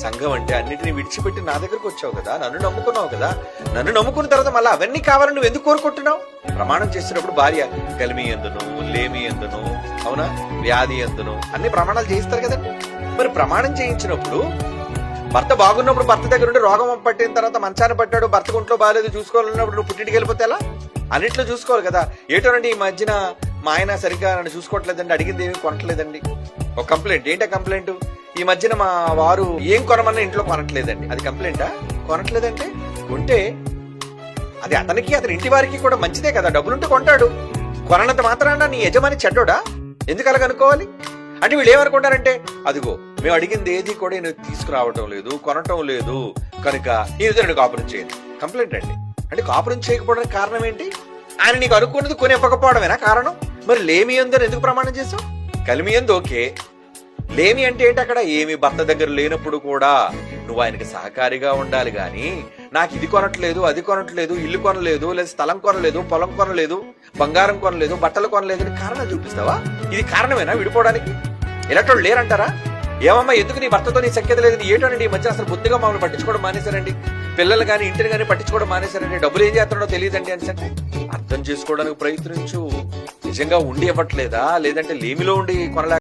సంఘం అంటే అన్నిటిని విడిచిపెట్టి నా దగ్గరకు వచ్చావు కదా, నన్ను నమ్ముకున్నావు కదా, నన్ను నమ్ముకున్న తర్వాత మళ్ళీ అవన్నీ కావాలని నువ్వు ఎందుకు కోరుకుంటున్నావు? ప్రమాణం చేసినప్పుడు భార్య కలిమి ఎందును, లేమి ఎందును, అవునా, వ్యాధి ఎందును అన్ని ప్రమాణాలు చేయిస్తారు కదండి. మరి ప్రమాణం చేయించినప్పుడు భర్త బాగున్నప్పుడు భర్త దగ్గర ఉండి రోగం పట్టిన తర్వాత మంచాన్ని పట్టాడు, భర్త ఒంట్లో బాగాలేదు చూసుకోవాలన్నప్పుడు నువ్వు పుట్టింటికి వెళ్ళిపోతే ఎలా? అన్నిట్లో చూసుకోవాలి కదా. ఏటోనండి ఈ మధ్యన మా ఆయన సరిగ్గా నన్ను చూసుకోవట్లేదండి, అడిగింది ఏమీ కొనట్లేదండి. ఒక కంప్లైంట్. ఏంటా కంప్లైంట్? ఈ మధ్యన మా వారు ఏం కొనమన్నా ఇంట్లో కొనట్లేదండి. అది కంప్లైంటా? కొనట్లేదంటే కొంటే అది అతనికి అతని ఇంటి వారికి కూడా మంచిదే కదా, డబ్బులుంటే కొంటాడు. కొననంత మాత్రాన నీ యజమాని చెడ్డోడా? ఎందుకు అలాగ అనుకోవాలి? అంటే వీళ్ళు ఏమనుకుంటారంటే, అదిగో మేము అడిగింది ఏది కూడా నేను తీసుకురావటం లేదు, కొనటం లేదు, కనుక నేను కాపురం చేయను. కంప్లైంట్ అండి. అంటే కాపురం చేయకపోవడానికి కారణం ఏంటి? ఆయన నీకు అనుకున్నది కొనివ్వకపోవడమేనా కారణం? మరి లేమి ఎందని ఎందుకు ప్రమాణం చేసావు? కలిమి ఎందు ఓకే, లేమి అంటే ఏంటి? అక్కడ ఏమి భర్త దగ్గర లేనప్పుడు కూడా నువ్వు ఆయనకి సహకారిగా ఉండాలి గాని, నాకు ఇది కొనట్లేదు, అది కొనట్లేదు, ఇల్లు కొనలేదు, లేదా స్థలం కొనలేదు, పొలం కొనలేదు, బంగారం కొనలేదు, బట్టలు కొనలేదు అని కారణాలు చూపిస్తావా? ఇది కారణమేనా విడిపోవడానికి? ఇలాంటి లేరంటారా? ఏమమ్మా ఎందుకు నీ భర్తతో నీ సఖ్యత లేదు? ఏటోనండి ఈ మధ్య అసలు బుద్ధిగా మమ్మల్ని పట్టించుకోవడం మానేశారండి, పిల్లలు కానీ ఇంటిని కానీ పట్టించుకోవడం మానేశారండి, డబ్బులు ఏం చేస్తున్నాడో తెలియదండి అని సరే అర్థం చేసుకోవడానికి ప్రయత్నించు. నిజంగా ఉండి ఇవ్వట్లేదా, లేదంటే లేమిలో ఉండి కొనలేక